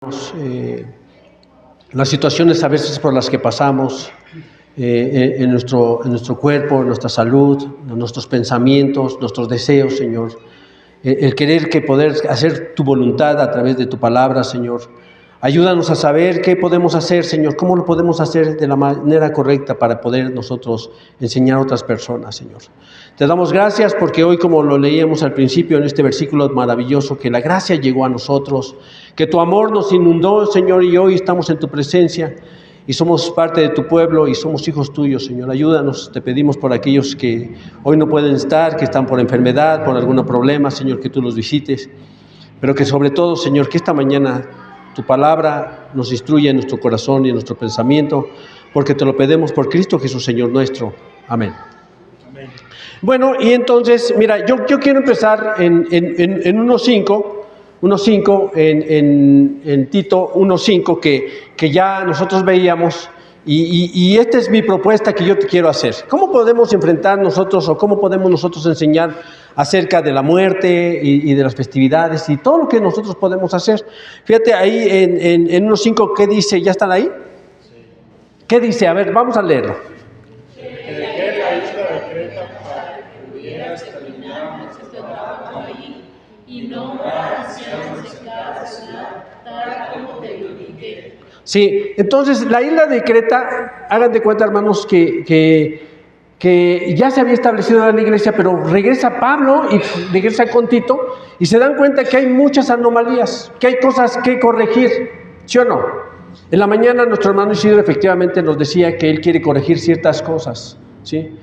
eh, las situaciones a veces por las que pasamos en nuestro cuerpo, en nuestra salud, en nuestros pensamientos, nuestros deseos, Señor. El querer que poder hacer tu voluntad a través de tu palabra, Señor. Ayúdanos a saber qué podemos hacer, Señor, cómo lo podemos hacer de la manera correcta para poder nosotros enseñar a otras personas, Señor. Te damos gracias porque hoy, como lo leíamos al principio en este versículo maravilloso, que la gracia llegó a nosotros, que tu amor nos inundó, Señor, y hoy estamos en tu presencia y somos parte de tu pueblo y somos hijos tuyos, Señor. Ayúdanos, te pedimos por aquellos que hoy no pueden estar, que están por enfermedad, por algún problema, Señor, que tú los visites, pero que sobre todo, Señor, que esta mañana tu palabra nos instruye en nuestro corazón y en nuestro pensamiento, porque te lo pedimos por Cristo Jesús, Señor nuestro. Amén. Amén. Bueno, y entonces, mira, yo quiero empezar en 1.5, en Tito 1.5, que ya nosotros veíamos, y esta es mi propuesta que yo te quiero hacer. ¿Cómo podemos enfrentar nosotros o cómo podemos nosotros enseñar acerca de la muerte y de las festividades y todo lo que nosotros podemos hacer? Fíjate ahí en 1.5, ¿qué dice? ¿Ya están ahí? Sí. ¿Qué dice? A ver, vamos a leerlo. Sí, entonces la isla de Creta, hagan de cuenta, hermanos, que ya se había establecido en la iglesia, pero regresa Pablo y regresa con Tito y se dan cuenta que hay muchas anomalías, que hay cosas que corregir, ¿sí o no? En la mañana nuestro hermano Isidro efectivamente nos decía que él quiere corregir ciertas cosas, ¿sí?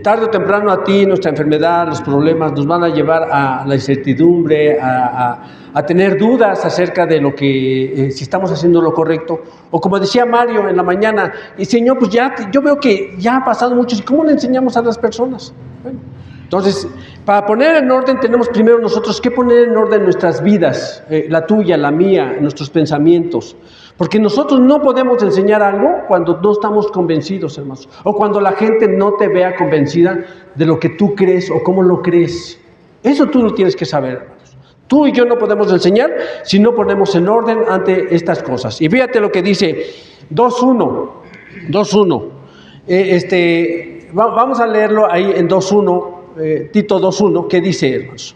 Tarde o temprano a ti, nuestra enfermedad, los problemas nos van a llevar a la incertidumbre, a tener dudas acerca de lo que, si estamos haciendo lo correcto. O como decía Mario en la mañana, y Señor, pues ya, yo veo que ya ha pasado mucho, ¿y cómo le enseñamos a las personas? Bueno, entonces, para poner en orden tenemos primero nosotros que poner en orden nuestras vidas, la tuya, la mía, nuestros pensamientos. Porque nosotros no podemos enseñar algo cuando no estamos convencidos, hermanos. O cuando la gente no te vea convencida de lo que tú crees o cómo lo crees. Eso tú lo tienes que saber, hermanos. Tú y yo no podemos enseñar si no ponemos en orden ante estas cosas. Y fíjate lo que dice 2.1. Vamos a leerlo ahí en 2.1, Tito 2.1. ¿Qué dice, hermanos?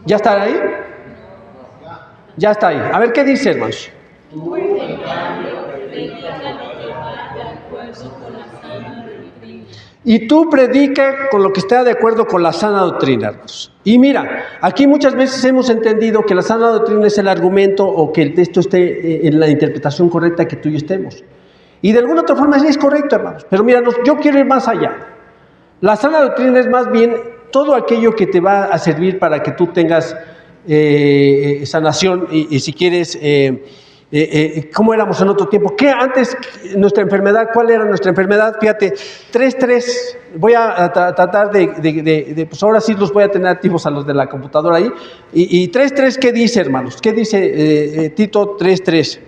¿Ya está ahí? Ya está ahí. A ver, ¿qué dice, hermanos? Y tú predica con lo que esté de acuerdo con la sana doctrina, hermanos. Y mira, aquí muchas veces hemos entendido que la sana doctrina es el argumento o que el texto esté en la interpretación correcta que tú y yo estemos. Y de alguna otra forma sí es correcto, hermanos. Pero mira, yo quiero ir más allá. La sana doctrina es más bien todo aquello que te va a servir para que tú tengas sanación y si quieres, ¿cómo éramos en otro tiempo? ¿Qué antes nuestra enfermedad? ¿Cuál era nuestra enfermedad? Fíjate, 3.3, voy a tratar pues ahora sí los voy a tener activos a los de la computadora ahí. Y 3.3, ¿qué dice, hermanos? ¿Qué dice Tito 3.3?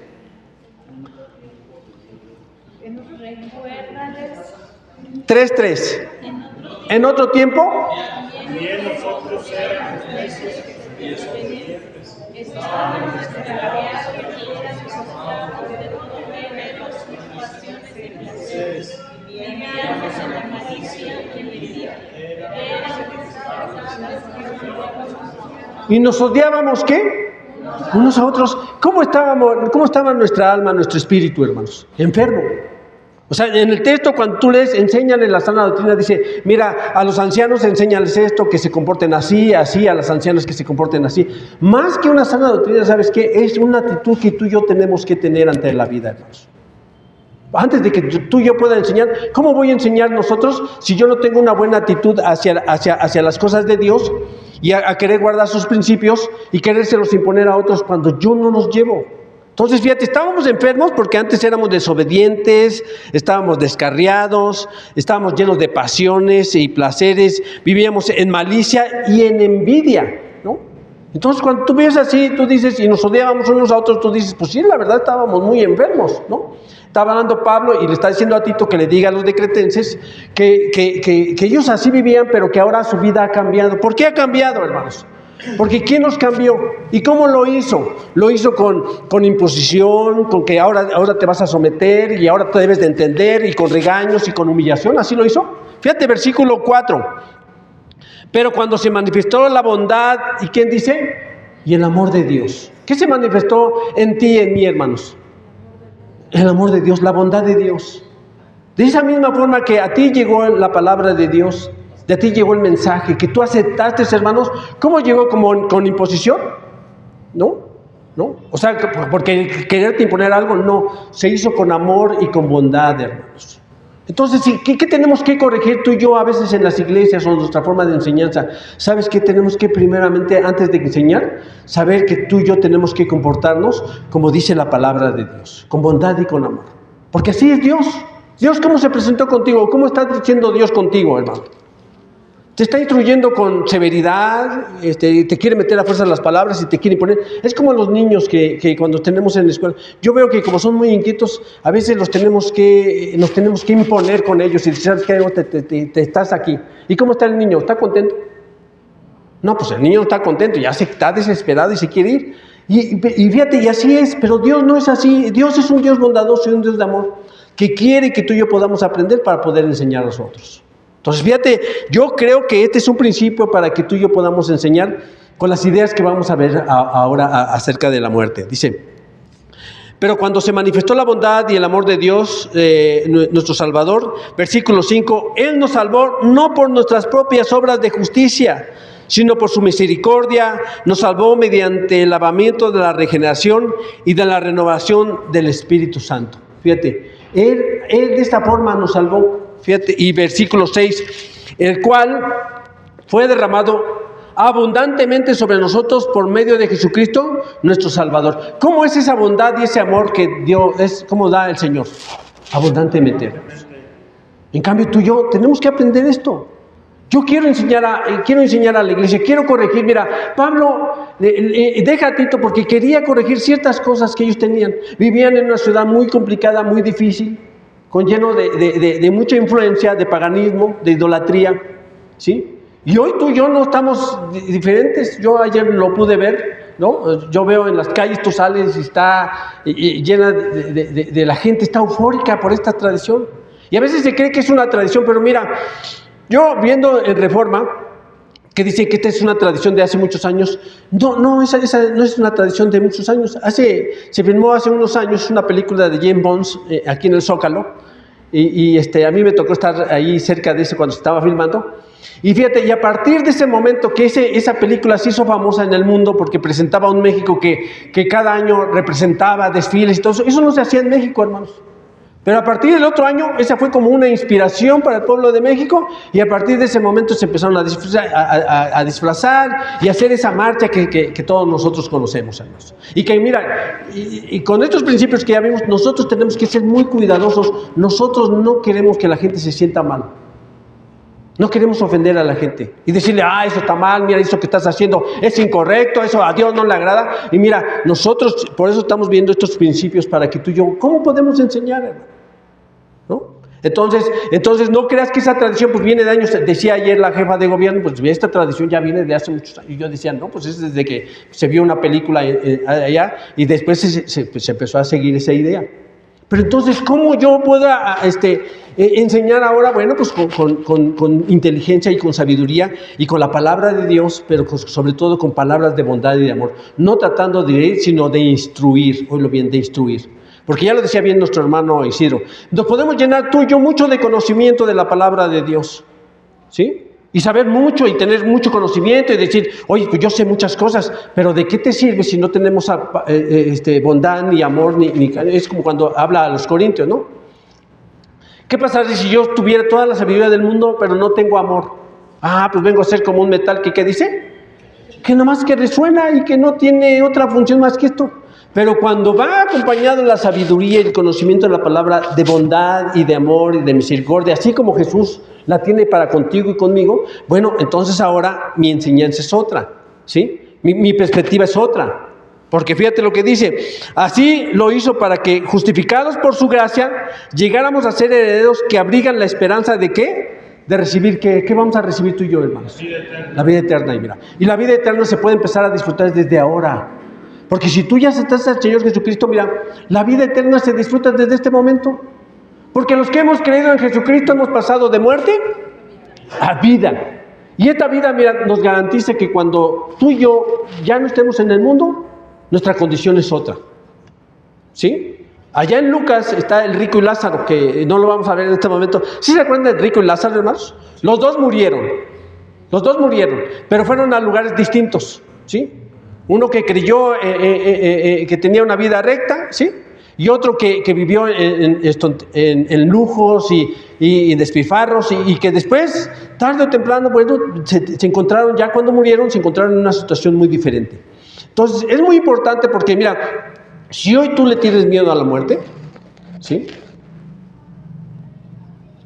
¿3.3? ¿En otro tiempo? También nosotros éramos necios y desobedientes. Estábamos extraviados y éramos esclavos de todo género de pasiones y placeres. Vivíamos en la malicia y en la envidia. ¿Y nos odiábamos qué? Unos a otros. ¿Cómo estaba nuestra alma, nuestro espíritu, hermanos? Enfermo. O sea, en el texto cuando tú lees, enséñale la sana doctrina, dice, mira, a los ancianos enséñales esto, que se comporten así, a las ancianas que se comporten así. Más que una sana doctrina, ¿sabes qué? Es una actitud que tú y yo tenemos que tener ante la vida, hermanos. Antes de que tú y yo pueda enseñar, ¿cómo voy a enseñar nosotros si yo no tengo una buena actitud hacia las cosas de Dios y a querer guardar sus principios y querérselos imponer a otros cuando yo no los llevo? Entonces, fíjate, estábamos enfermos porque antes éramos desobedientes, estábamos descarriados, estábamos llenos de pasiones y placeres, vivíamos en malicia y en envidia, ¿no? Entonces, cuando tú ves así, tú dices, y nos odiábamos unos a otros, tú dices, pues sí, la verdad estábamos muy enfermos, ¿no? Estaba hablando Pablo y le está diciendo a Tito que le diga a los decretenses que ellos así vivían, pero que ahora su vida ha cambiado. ¿Por qué ha cambiado, hermanos? Porque ¿quién nos cambió? ¿Y cómo lo hizo? Lo hizo con imposición, con que ahora te vas a someter y ahora te debes de entender, y con regaños y con humillación. ¿Así lo hizo? Fíjate, versículo 4. Pero cuando se manifestó la bondad, ¿y quién dice? Y el amor de Dios. ¿Qué se manifestó en ti y en mí, hermanos? El amor de Dios, la bondad de Dios. De esa misma forma que a ti llegó la palabra de Dios, de a ti llegó el mensaje, que tú aceptaste, hermanos. ¿Cómo llegó? ¿Con imposición? ¿No? O sea, porque quererte imponer algo, no. Se hizo con amor y con bondad, hermanos. Entonces, ¿qué tenemos que corregir tú y yo a veces en las iglesias o en nuestra forma de enseñanza? ¿Sabes qué tenemos que primeramente, antes de enseñar, saber que tú y yo tenemos que comportarnos como dice la palabra de Dios, con bondad y con amor? Porque así es Dios. Dios, ¿cómo se presentó contigo? ¿Cómo está diciendo Dios contigo, hermano? Te está instruyendo con severidad, te quiere meter a fuerza las palabras y te quiere imponer. Es como los niños que cuando tenemos en la escuela. Yo veo que como son muy inquietos, a veces nos tenemos que imponer con ellos y decir, ¿sabes qué? Te estás aquí. ¿Y cómo está el niño? ¿Está contento? No, pues el niño no está contento, ya está desesperado y se quiere ir. Y fíjate, y así es, pero Dios no es así. Dios es un Dios bondadoso y un Dios de amor, que quiere que tú y yo podamos aprender para poder enseñar a los otros. Entonces, fíjate, yo creo que este es un principio para que tú y yo podamos enseñar con las ideas que vamos a ver ahora acerca de la muerte. Dice, pero cuando se manifestó la bondad y el amor de Dios, nuestro Salvador, versículo 5, Él nos salvó no por nuestras propias obras de justicia, sino por su misericordia, nos salvó mediante el lavamiento de la regeneración y de la renovación del Espíritu Santo. Fíjate, Él de esta forma nos salvó. Fíjate, y versículo 6, el cual fue derramado abundantemente sobre nosotros por medio de Jesucristo, nuestro Salvador. ¿Cómo es esa bondad y ese amor que Dios cómo da el Señor? Abundantemente. En cambio, tú y yo tenemos que aprender esto. Yo quiero enseñar a la iglesia, quiero corregir. Mira, Pablo deja a Tito porque quería corregir ciertas cosas que ellos tenían. Vivían en una ciudad muy complicada, muy difícil, con lleno de mucha influencia, de paganismo, de idolatría, ¿sí? Y hoy tú y yo no estamos diferentes. Yo ayer lo pude ver, ¿no? Yo veo en las calles, tú sales y está llena de la gente, está eufórica por esta tradición. Y a veces se cree que es una tradición, pero mira, yo viendo en Reforma, que dice que esta es una tradición de hace muchos años, esa no es una tradición de muchos años. Se filmó hace unos años una película de James Bond aquí en el Zócalo, y a mí me tocó estar ahí cerca de ese cuando se estaba filmando. Y fíjate, y a partir de ese momento que esa película se hizo famosa en el mundo porque presentaba un México que cada año representaba desfiles y todo eso no se hacía en México, hermanos. Pero a partir del otro año, esa fue como una inspiración para el pueblo de México, y a partir de ese momento se empezaron a disfrazar y a hacer esa marcha que todos nosotros conocemos, hermanos. Y que mira, y con estos principios que ya vimos, nosotros tenemos que ser muy cuidadosos. Nosotros no queremos que la gente se sienta mal. No queremos ofender a la gente y decirle, eso está mal, mira, eso que estás haciendo es incorrecto, eso a Dios no le agrada. Y mira, nosotros por eso estamos viendo estos principios para que tú y yo, ¿cómo podemos enseñar, hermano? ¿No? Entonces no creas que esa tradición pues viene de años. Decía ayer la jefa de gobierno, pues esta tradición ya viene de hace muchos años. Y yo decía, no, pues es desde que se vio una película allá y después se empezó a seguir esa idea. Pero entonces, ¿cómo yo puedo enseñar ahora? Bueno, pues con inteligencia y con sabiduría y con la palabra de Dios, pero sobre todo con palabras de bondad y de amor. No tratando de ir, sino de instruir. Oílo bien, de instruir. Porque ya lo decía bien nuestro hermano Isidro. Nos podemos llenar tú y yo mucho de conocimiento de la palabra de Dios, ¿sí? Y saber mucho y tener mucho conocimiento y decir, oye, pues yo sé muchas cosas, pero ¿de qué te sirve si no tenemos bondad, ni amor, ni es como cuando habla a los corintios, ¿no? ¿Qué pasaría si yo tuviera toda la sabiduría del mundo, pero no tengo amor? Pues vengo a ser como un metal que, ¿qué dice? Que nomás que resuena y que no tiene otra función más que esto. Pero cuando va acompañado la sabiduría y el conocimiento de la palabra de bondad y de amor y de misericordia, así como Jesús la tiene para contigo y conmigo, bueno, entonces ahora mi enseñanza es otra, ¿sí? Mi perspectiva es otra. Porque fíjate lo que dice, así lo hizo para que, justificados por su gracia, llegáramos a ser herederos que abrigan la esperanza ¿de qué? de recibir, ¿qué vamos a recibir tú y yo, hermanos? La vida eterna. Y mira, y la vida eterna se puede empezar a disfrutar desde ahora. Porque si tú ya aceptas al Señor Jesucristo, mira, la vida eterna se disfruta desde este momento. Porque los que hemos creído en Jesucristo hemos pasado de muerte a vida. Y esta vida, mira, nos garantiza que cuando tú y yo ya no estemos en el mundo, nuestra condición es otra. ¿Sí? Allá en Lucas está el rico y Lázaro, que no lo vamos a ver en este momento. ¿Sí se acuerdan del rico y Lázaro, hermanos? Los dos murieron, pero fueron a lugares distintos, ¿sí? Uno que creyó que tenía una vida recta, ¿sí? Y otro que vivió en lujos y despilfarros y que después, tarde o temprano, bueno, se encontraron, ya cuando murieron, se encontraron en una situación muy diferente. Entonces, es muy importante porque, mira, si hoy tú le tienes miedo a la muerte, ¿sí?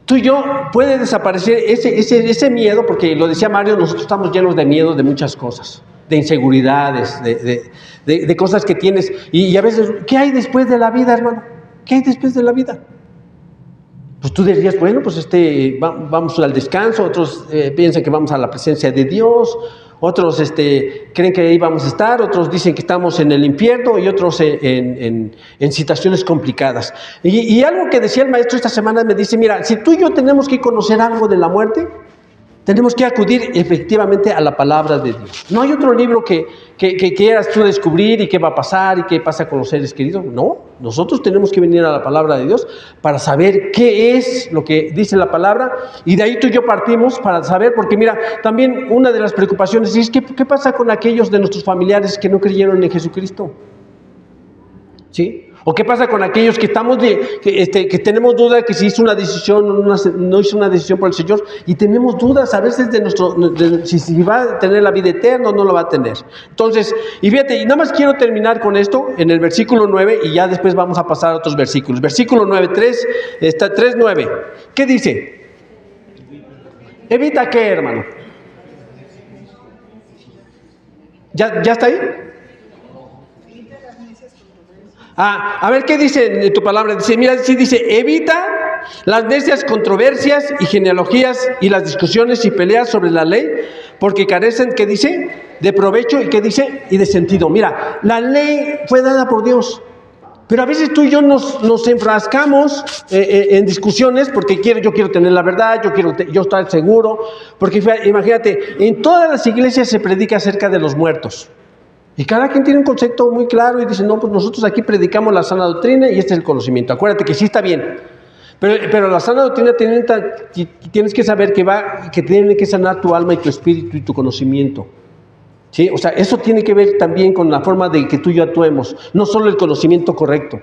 Tú y yo puede desaparecer ese miedo, porque lo decía Mario, nosotros estamos llenos de miedo de muchas cosas, de inseguridades, de cosas que tienes, y a veces, ¿qué hay después de la vida, hermano? ¿Qué hay después de la vida? Pues tú dirías, bueno, pues vamos al descanso, otros piensan que vamos a la presencia de Dios, otros creen que ahí vamos a estar, otros dicen que estamos en el infierno y otros en situaciones complicadas. Y algo que decía el maestro esta semana me dice, mira, si tú y yo tenemos que conocer algo de la muerte, tenemos que acudir efectivamente a la palabra de Dios. No hay otro libro que quieras tú descubrir y qué va a pasar y qué pasa con los seres queridos. No, nosotros tenemos que venir a la palabra de Dios para saber qué es lo que dice la palabra, y de ahí tú y yo partimos para saber, porque mira, también una de las preocupaciones es, ¿qué pasa con aquellos de nuestros familiares que no creyeron en Jesucristo? ¿Sí? ¿O qué pasa con aquellos que estamos que tenemos duda que si hizo una decisión o no hizo una decisión por el Señor, y tenemos dudas a veces si va a tener la vida eterna o no la va a tener? Entonces, y fíjate, y nada más quiero terminar con esto en el versículo 9 y ya después vamos a pasar a otros versículos. Versículo 9, 3:9. ¿Qué dice? ¿Evita qué, hermano? ¿Ya está ahí? A ver, ¿qué dice en tu palabra? Dice, mira, sí dice, evita las necias controversias y genealogías y las discusiones y peleas sobre la ley, porque carecen, ¿qué dice? De provecho, y ¿qué dice? Y de sentido. Mira, la ley fue dada por Dios, pero a veces tú y yo nos enfrascamos en discusiones porque yo quiero tener la verdad, yo estar seguro, porque imagínate, en todas las iglesias se predica acerca de los muertos. Y cada quien tiene un concepto muy claro y dice, no, pues nosotros aquí predicamos la sana doctrina y este es el conocimiento. Acuérdate que sí está bien, pero la sana doctrina tienes que saber que tiene que sanar tu alma y tu espíritu y tu conocimiento. ¿Sí? O sea, eso tiene que ver también con la forma de que tú y yo actuemos, no solo el conocimiento correcto,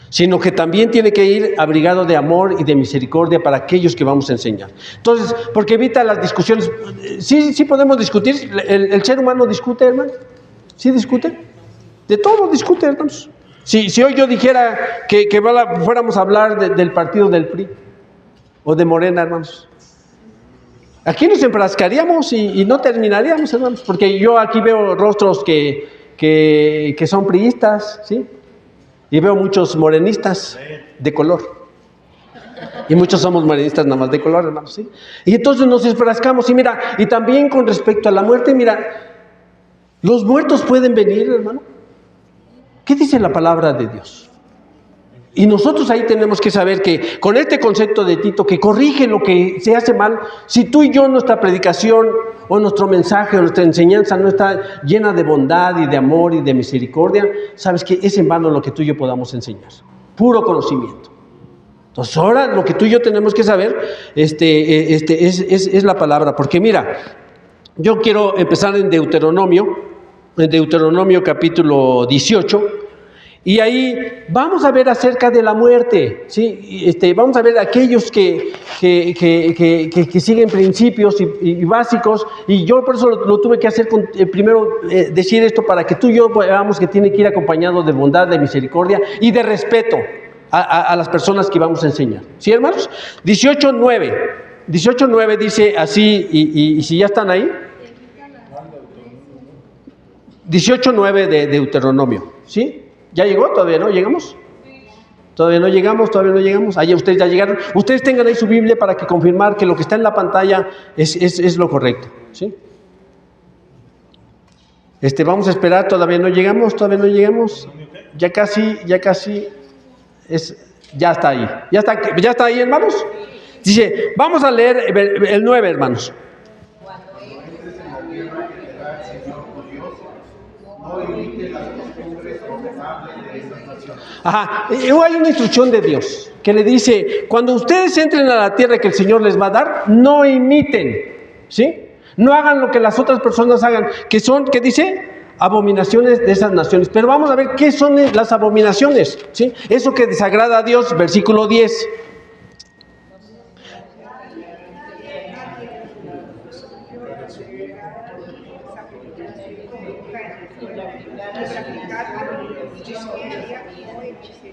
sino que también tiene que ir abrigado de amor y de misericordia para aquellos que vamos a enseñar. Entonces, porque evita las discusiones. Sí podemos discutir, el ser humano discute, hermano. ¿Sí discute? De todo discute, hermanos. Si hoy yo dijera que fuéramos a hablar del partido del PRI o de Morena, hermanos, aquí nos enfrascaríamos y no terminaríamos, hermanos, porque yo aquí veo rostros que son priistas, ¿sí? Y veo muchos morenistas de color. Y muchos somos morenistas nada más de color, hermanos, ¿sí? Y entonces nos enfrascamos, y mira, y también con respecto a la muerte, mira, ¿los muertos pueden venir, hermano? ¿Qué dice la palabra de Dios? Y nosotros ahí tenemos que saber que con este concepto de Tito, que corrige lo que se hace mal, si tú y yo, nuestra predicación o nuestro mensaje o nuestra enseñanza no está llena de bondad y de amor y de misericordia, sabes que es en vano lo que tú y yo podamos enseñar. Puro conocimiento. Entonces ahora lo que tú y yo tenemos que saber es la palabra. Porque mira, yo quiero empezar en Deuteronomio capítulo 18, y ahí vamos a ver acerca de la muerte, ¿sí? Vamos a ver aquellos que siguen principios y básicos, y yo por eso lo tuve que hacer primero decir esto para que tú y yo veamos que tiene que ir acompañado de bondad, de misericordia y de respeto a las personas que vamos a enseñar. ¿Sí, hermanos? 18:9 dice así, y si ya están ahí, 18:9 de Deuteronomio, ¿sí? ¿Ya llegó? ¿Todavía no? ¿Llegamos? Todavía no llegamos. Allá ustedes ya llegaron. Ustedes tengan ahí su Biblia para que confirmar que lo que está en la pantalla es lo correcto, ¿sí? Vamos a esperar, todavía no llegamos. Ya casi, ya está ahí. ¿Ya está ahí, hermanos? Dice, vamos a leer el 9, hermanos. Ajá, hay una instrucción de Dios que le dice, cuando ustedes entren a la tierra que el Señor les va a dar, no imiten, ¿sí? No hagan lo que las otras personas hagan, que son, ¿qué dice? Abominaciones de esas naciones. Pero vamos a ver qué son las abominaciones, ¿sí? Eso que desagrada a Dios, versículo 10.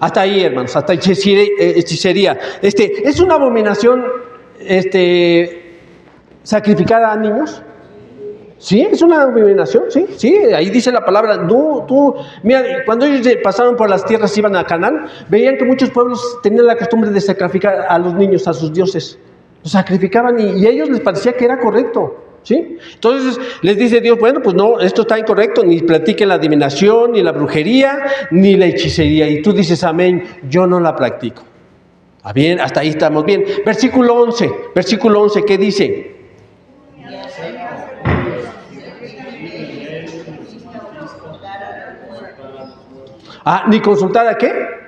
Hasta ahí, hermanos, hasta hechicería. ¿Es una abominación sacrificar a niños? Sí, es una abominación, sí, ahí dice la palabra. Mira, cuando ellos pasaron por las tierras, iban a Canaán, veían que muchos pueblos tenían la costumbre de sacrificar a los niños, a sus dioses. Los sacrificaban y a ellos les parecía que era correcto. ¿Sí? Entonces les dice Dios, bueno, pues no, esto está incorrecto, ni practiquen la adivinación, ni la brujería, ni la hechicería. Y tú dices, amén, yo no la practico. Bien, hasta ahí estamos bien. Versículo 11, ¿qué dice? ¿Ni consultar a qué?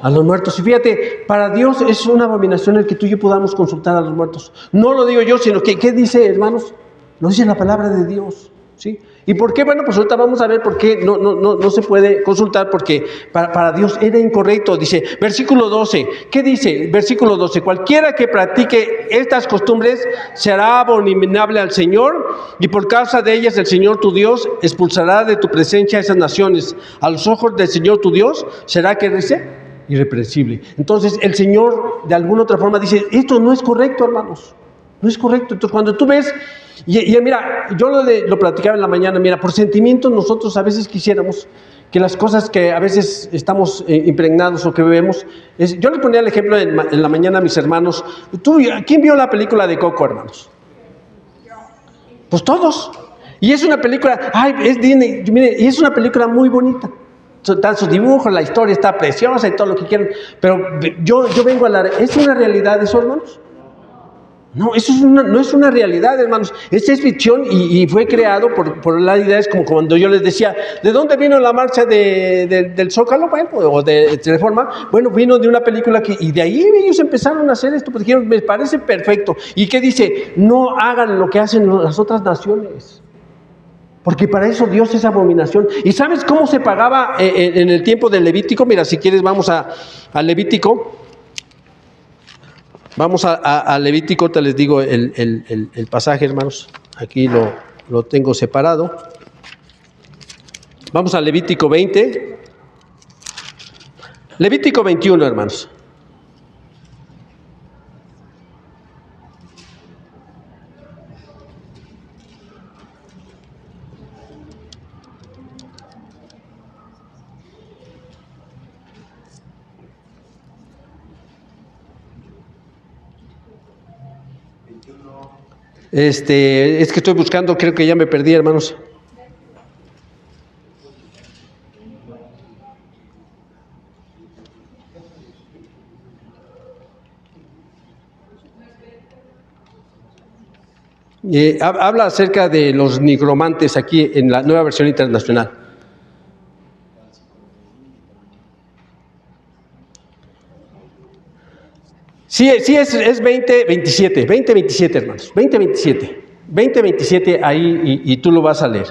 A los muertos. Y fíjate, para Dios es una abominación el que tú y yo podamos consultar a los muertos. No lo digo yo, sino que, ¿qué dice, hermanos? Lo dice la palabra de Dios, ¿sí? ¿Y por qué? Bueno, pues ahorita vamos a ver por qué no se puede consultar, porque para Dios era incorrecto. Dice, versículo 12, ¿qué dice? Versículo 12, cualquiera que practique estas costumbres será abominable al Señor, y por causa de ellas el Señor tu Dios expulsará de tu presencia a esas naciones. A los ojos del Señor tu Dios será, ¿qué dice? Irreprensible. Entonces el Señor de alguna otra forma dice, esto no es correcto, hermanos, no es correcto. Entonces cuando tú ves, y mira, yo lo platicaba en la mañana, mira, por sentimientos nosotros a veces quisiéramos que las cosas que a veces estamos impregnados o que vemos, yo le ponía el ejemplo en la mañana a mis hermanos. ¿Quién vio la película de Coco, hermanos? Pues todos. Y es una película, es Disney, mire, y es una película muy bonita. Están sus dibujos, la historia está preciosa y todo lo que quieran, pero yo vengo a ¿es una realidad eso, hermanos? No, eso no es una realidad, hermanos. Esta es ficción y fue creado por la idea. Es como cuando yo les decía, ¿de dónde vino la marcha del Zócalo? Bueno, o de Reforma. Bueno, vino de una película y de ahí ellos empezaron a hacer esto, porque dijeron, me parece perfecto. ¿Y qué dice? No hagan lo que hacen las otras naciones, porque para eso Dios es abominación. ¿Y sabes cómo se pagaba en el tiempo del Levítico? Mira, si quieres vamos a Levítico. Vamos a Levítico, te les digo el pasaje, hermanos. Aquí lo tengo separado. Vamos a Levítico 20. Levítico 21, hermanos. Es que estoy buscando, creo que ya me perdí, hermanos. Habla acerca de los nigromantes aquí en la Nueva Versión Internacional. Sí, es 20:27, 20:27, hermanos, 20:27 ahí y tú lo vas a leer.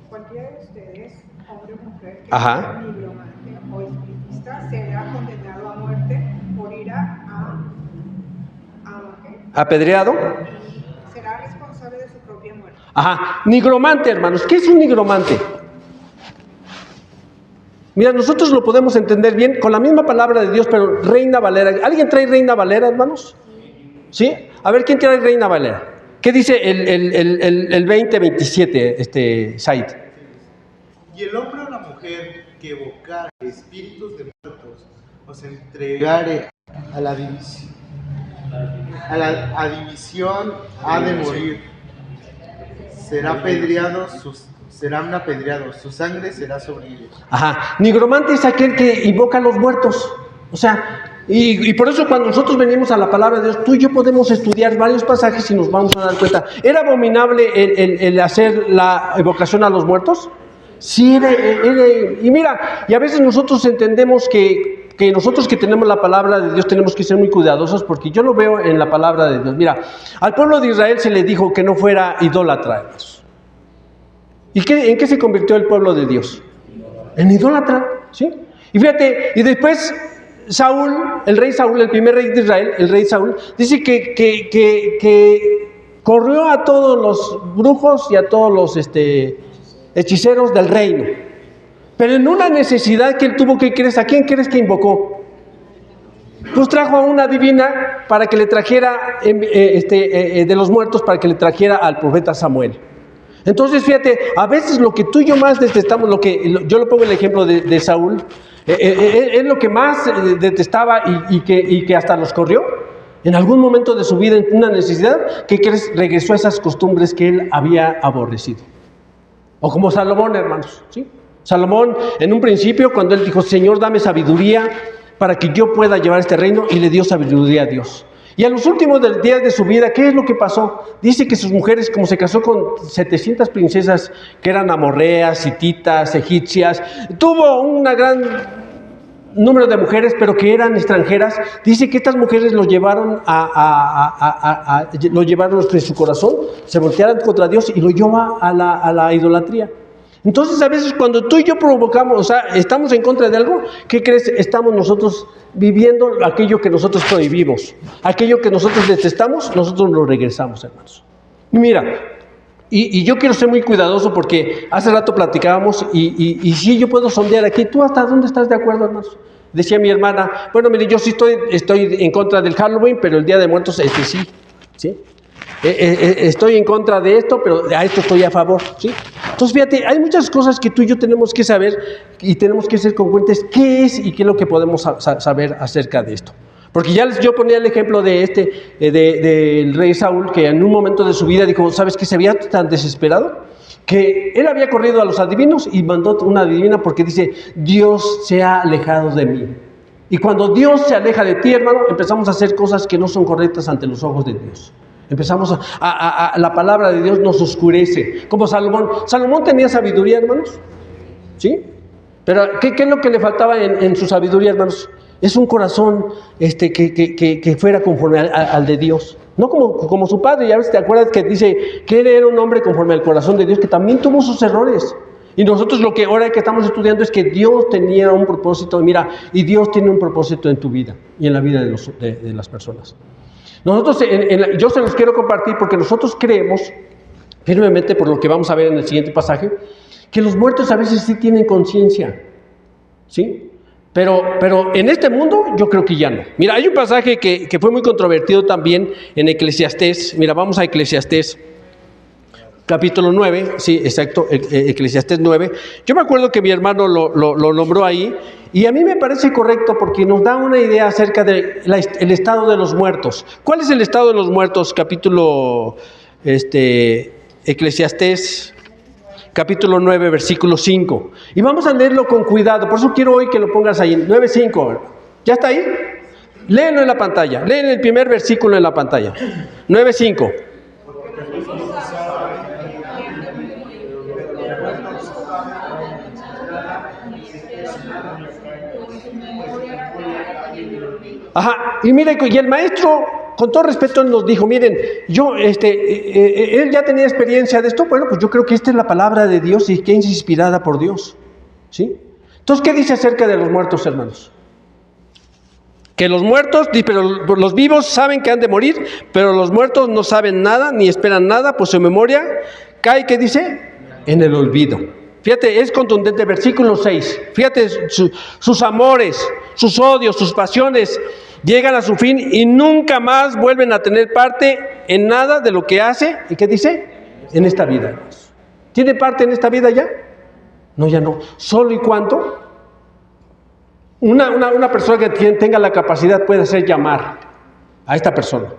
Cualquiera de ustedes, hombre o mujer, que Ajá. sea nigromante o espiritista, será condenado a muerte, morirá ¿Apedreado? y será responsable de su propia muerte. Ajá. Nigromante, hermanos, ¿qué es un nigromante? Mira, nosotros lo podemos entender bien con la misma palabra de Dios, pero Reina Valera. ¿Alguien trae Reina Valera, hermanos? ¿Sí? A ver, ¿quién trae Reina Valera? ¿Qué dice el 20:27, Said? Y el hombre o la mujer que evocare espíritus de muertos, os entregare a la división, ha de morir. Serán apedreados, su sangre será sobre ellos. Ajá, nigromante es aquel que invoca a los muertos. O sea, y por eso cuando nosotros venimos a la palabra de Dios, tú y yo podemos estudiar varios pasajes y nos vamos a dar cuenta. ¿Era abominable el hacer la evocación a los muertos? Sí, y mira, y a veces nosotros entendemos que nosotros que tenemos la palabra de Dios tenemos que ser muy cuidadosos, porque yo lo veo en la palabra de Dios. Mira, al pueblo de Israel se le dijo que no fuera idólatra, hermanos. ¿Y en qué se convirtió el pueblo de Dios? En idólatra, ¿sí? Y fíjate, y después Saúl, el rey Saúl, el primer rey de Israel, el rey Saúl, dice que corrió a todos los brujos y a todos los hechiceros del reino. Pero en una necesidad que él tuvo, ¿qué crees? ¿A quién crees que invocó? Pues trajo a una divina para que le trajera de los muertos, para que le trajera al profeta Samuel. Entonces, fíjate, a veces lo que tú y yo más detestamos, yo lo pongo el ejemplo de Saúl, es lo que más detestaba y que hasta los corrió. En algún momento de su vida, en una necesidad, ¿qué crees? Regresó a esas costumbres que él había aborrecido. O como Salomón, hermanos, ¿sí? Salomón, en un principio, cuando él dijo, Señor, dame sabiduría para que yo pueda llevar este reino, y le dio sabiduría a Dios. Y a los últimos días de su vida, ¿qué es lo que pasó? Dice que sus mujeres, como se casó con 700 princesas que eran amorreas, hititas, egipcias, tuvo un gran número de mujeres, pero que eran extranjeras. Dice que estas mujeres lo llevaron en su corazón, se voltearan contra Dios y lo lleva a la idolatría. Entonces, a veces cuando tú y yo provocamos, o sea, estamos en contra de algo, ¿qué crees? Estamos nosotros viviendo aquello que nosotros prohibimos, aquello que nosotros detestamos, nosotros lo regresamos, hermanos. Y mira, y yo quiero ser muy cuidadoso porque hace rato platicábamos y sí, yo puedo sondear aquí. ¿Tú hasta dónde estás de acuerdo, hermanos? Decía mi hermana, bueno, mire, yo sí estoy en contra del Halloween, pero el Día de Muertos sí. Estoy en contra de esto, pero a esto estoy a favor, ¿sí? Entonces, fíjate, hay muchas cosas que tú y yo tenemos que saber y tenemos que ser congruentes qué es y qué es lo que podemos saber acerca de esto. Porque yo ponía el ejemplo del rey Saúl, que en un momento de su vida dijo, ¿sabes qué? Se veía tan desesperado que él había corrido a los adivinos y mandó una adivina porque dice, Dios se ha alejado de mí. Y cuando Dios se aleja de ti, hermano, empezamos a hacer cosas que no son correctas ante los ojos de Dios. Empezamos la palabra de Dios nos oscurece. Como Salomón. Salomón tenía sabiduría, hermanos, ¿sí? Pero ¿qué es lo que le faltaba en su sabiduría, hermanos? Es un corazón que fuera conforme al de Dios. No como su padre. Ya ves, ¿te acuerdas que dice que él era un hombre conforme al corazón de Dios, que también tuvo sus errores? Y nosotros lo que ahora que estamos estudiando es que Dios tenía un propósito. Mira, y Dios tiene un propósito en tu vida y en la vida de las personas. Nosotros, yo se los quiero compartir porque nosotros creemos firmemente, por lo que vamos a ver en el siguiente pasaje, que los muertos a veces sí tienen conciencia, ¿sí? Pero en este mundo yo creo que ya no. Mira, hay un pasaje que fue muy controvertido también en Eclesiastés. Mira, vamos a Eclesiastés, capítulo 9, sí, exacto, Eclesiastés 9. Yo me acuerdo que mi hermano lo nombró ahí, y a mí me parece correcto porque nos da una idea acerca del estado de los muertos. ¿Cuál es el estado de los muertos? Capítulo, Eclesiastés, capítulo 9, versículo 5. Y vamos a leerlo con cuidado, por eso quiero hoy que lo pongas ahí, 9:5. ¿Ya está ahí? Léelo en la pantalla, leen el primer versículo en la pantalla, 9:5. Ajá, y mire, y el maestro, con todo respeto, nos dijo, miren, él ya tenía experiencia de esto, bueno, pues yo creo que esta es la palabra de Dios y que es inspirada por Dios, ¿sí? Entonces, ¿qué dice acerca de los muertos, hermanos? Que los muertos, pero los vivos saben que han de morir, pero los muertos no saben nada, ni esperan nada, pues su memoria cae, ¿qué dice? En el olvido. Fíjate, es contundente, versículo 6. Fíjate, sus amores, sus odios, sus pasiones llegan a su fin y nunca más vuelven a tener parte en nada de lo que hace. ¿Y qué dice? En esta vida. ¿Tiene parte en esta vida ya? No, ya no. Solo y cuando una persona que tenga la capacidad puede hacer llamar a esta persona.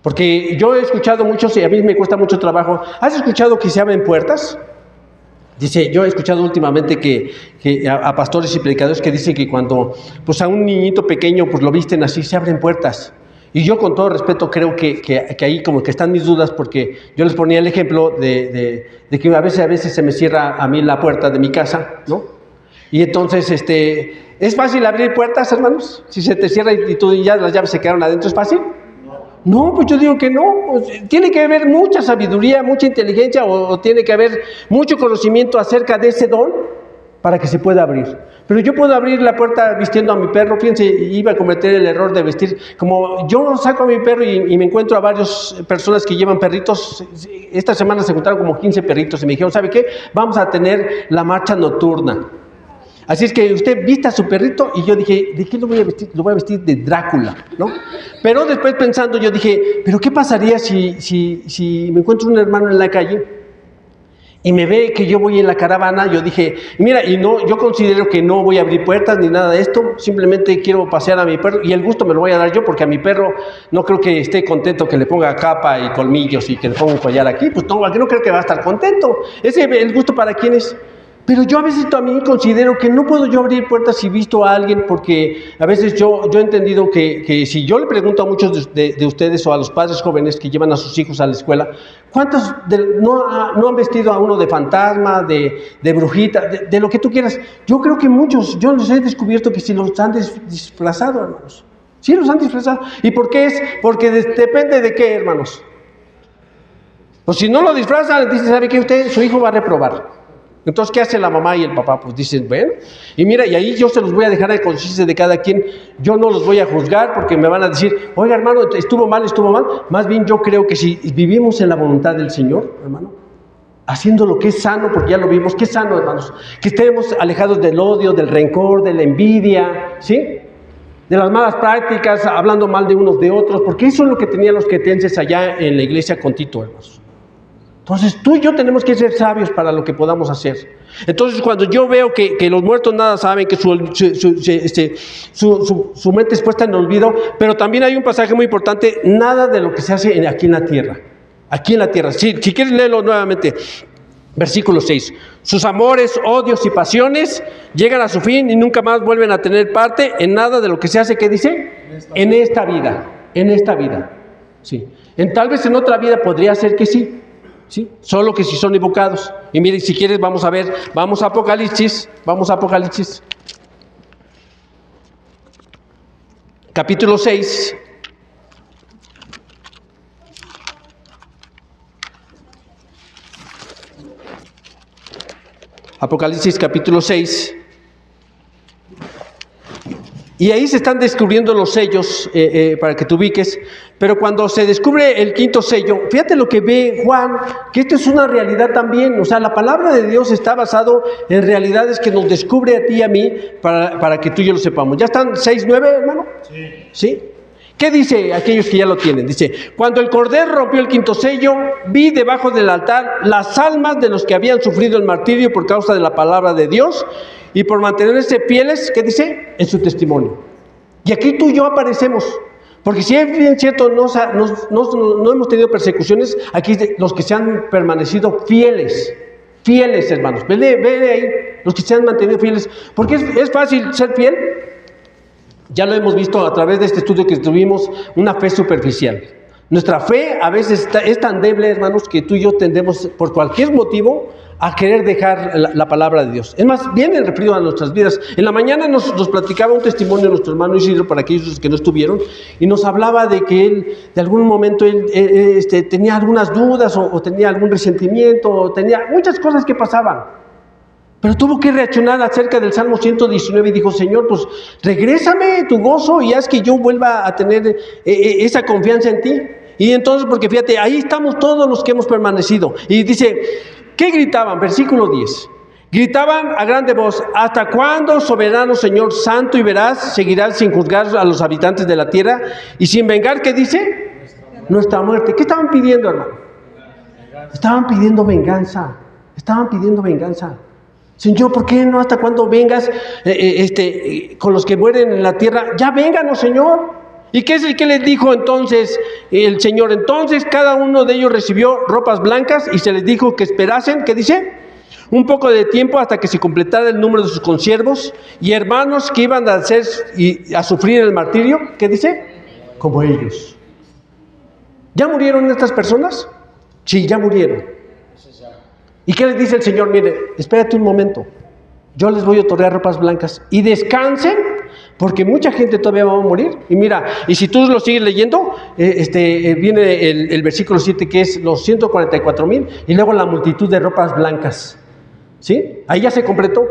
Porque yo he escuchado muchos y a mí me cuesta mucho trabajo. ¿Has escuchado que se abren puertas? Dice, yo he escuchado últimamente que a pastores y predicadores que dicen que cuando pues a un niñito pequeño pues lo visten así, se abren puertas. Y yo con todo respeto creo que ahí como que están mis dudas, porque yo les ponía el ejemplo de que a veces se me cierra a mí la puerta de mi casa, ¿no? Y entonces, ¿es fácil abrir puertas, hermanos? Si se te cierra y tú ya las llaves se quedaron adentro, ¿es fácil? No, pues yo digo que no. Tiene que haber mucha sabiduría, mucha inteligencia o tiene que haber mucho conocimiento acerca de ese don para que se pueda abrir. Pero yo puedo abrir la puerta vistiendo a mi perro. Fíjense, iba a cometer el error de vestir. Como yo saco a mi perro y me encuentro a varias personas que llevan perritos. Esta semana se juntaron como 15 perritos y me dijeron, ¿sabe qué? Vamos a tener la marcha nocturna. Así es que usted vista a su perrito, y yo dije, ¿de qué lo voy a vestir? Lo voy a vestir de Drácula, ¿no? Pero después pensando yo dije, ¿pero qué pasaría si me encuentro un hermano en la calle y me ve que yo voy en la caravana? Yo dije, mira, yo considero que no voy a abrir puertas ni nada de esto, simplemente quiero pasear a mi perro y el gusto me lo voy a dar yo, porque a mi perro no creo que esté contento que le ponga capa y colmillos y que le ponga un collar aquí, pues no creo que va a estar contento. Ese el gusto para quién es. Pero yo a veces también considero que no puedo yo abrir puertas si visto a alguien, porque a veces yo he entendido que si yo le pregunto a muchos de ustedes o a los padres jóvenes que llevan a sus hijos a la escuela, ¿cuántos no han vestido a uno de fantasma, de brujita, de lo que tú quieras? Yo creo que muchos, yo les he descubierto que si los han disfrazado, hermanos. Sí los han disfrazado. ¿Y por qué es? Porque depende de qué, hermanos. Pues si no lo disfrazan, dice, ¿sabe qué? Su hijo va a reprobar. Entonces, ¿qué hace la mamá y el papá? Pues dicen, bueno, y mira, y ahí yo se los voy a dejar a conciencia de cada quien. Yo no los voy a juzgar porque me van a decir, oiga, hermano, estuvo mal. Más bien yo creo que si vivimos en la voluntad del Señor, hermano, haciendo lo que es sano, porque ya lo vimos, que es sano, hermanos, que estemos alejados del odio, del rencor, de la envidia, ¿sí? De las malas prácticas, hablando mal de unos de otros, porque eso es lo que tenían los cretenses allá en la iglesia con Tito, hermanos. Entonces tú y yo tenemos que ser sabios para lo que podamos hacer. Entonces cuando yo veo que los muertos nada saben, que su mente es puesta en olvido, pero también hay un pasaje muy importante, nada de lo que se hace aquí en la tierra. Aquí en la tierra. Si quieres leerlo nuevamente, versículo 6. Sus amores, odios y pasiones llegan a su fin y nunca más vuelven a tener parte en nada de lo que se hace, ¿qué dice? En esta vida. Sí. Tal vez en otra vida podría ser que sí. ¿Sí? Solo que si son evocados. Y mire, si quieres vamos a Apocalipsis, capítulo 6. Apocalipsis capítulo 6. Y ahí se están descubriendo los sellos, para que te ubiques. Pero cuando se descubre el quinto sello, fíjate lo que ve Juan, que esto es una realidad también. O sea, la palabra de Dios está basado en realidades que nos descubre a ti y a mí para que tú y yo lo sepamos. ¿Ya están 6:9, hermano? Sí. ¿Qué dice aquellos que ya lo tienen? Dice, cuando el Cordero rompió el quinto sello, vi debajo del altar las almas de los que habían sufrido el martirio por causa de la palabra de Dios y por mantenerse fieles, ¿qué dice? En su testimonio. Y aquí tú y yo aparecemos. Porque si es bien cierto, no hemos tenido persecuciones, aquí los que se han permanecido fieles, hermanos. Ve ahí, los que se han mantenido fieles. Porque es fácil ser fiel. Ya lo hemos visto a través de este estudio que tuvimos, una fe superficial. Nuestra fe a veces es tan débil, hermanos, que tú y yo tendemos por cualquier motivo a querer dejar la palabra de Dios. Es más, viene el referido a nuestras vidas. En la mañana nos platicaba un testimonio de nuestro hermano Isidro, para aquellos que no estuvieron, y nos hablaba de que él, de algún momento, tenía algunas dudas o tenía algún resentimiento, o tenía muchas cosas que pasaban. Pero tuvo que reaccionar acerca del Salmo 119 y dijo, Señor, pues regrésame tu gozo y haz que yo vuelva a tener esa confianza en ti. Y entonces, porque fíjate, ahí estamos todos los que hemos permanecido. Y dice, ¿qué gritaban? Versículo 10. Gritaban a grande voz, ¿hasta cuándo, soberano Señor, santo y veraz, seguirás sin juzgar a los habitantes de la tierra y sin vengar, ¿qué dice? Nuestra muerte. ¿Qué estaban pidiendo, hermano? Estaban pidiendo venganza. Señor, ¿por qué no hasta cuando vengas con los que mueren en la tierra? Ya vénganos, Señor. ¿Y qué es el que les dijo entonces el Señor? Entonces cada uno de ellos recibió ropas blancas y se les dijo que esperasen, ¿qué dice? Un poco de tiempo hasta que se completara el número de sus consiervos y hermanos que iban a hacer y a sufrir el martirio, ¿qué dice? Como ellos. ¿Ya murieron estas personas? Sí, ya murieron. ¿Y qué les dice el Señor? Mire, espérate un momento, yo les voy a otorgar ropas blancas y descansen, porque mucha gente todavía va a morir. Y mira, y si tú lo sigues leyendo, viene el versículo 7, que es los 144,000, y luego la multitud de ropas blancas. ¿Sí? Ahí ya se completó.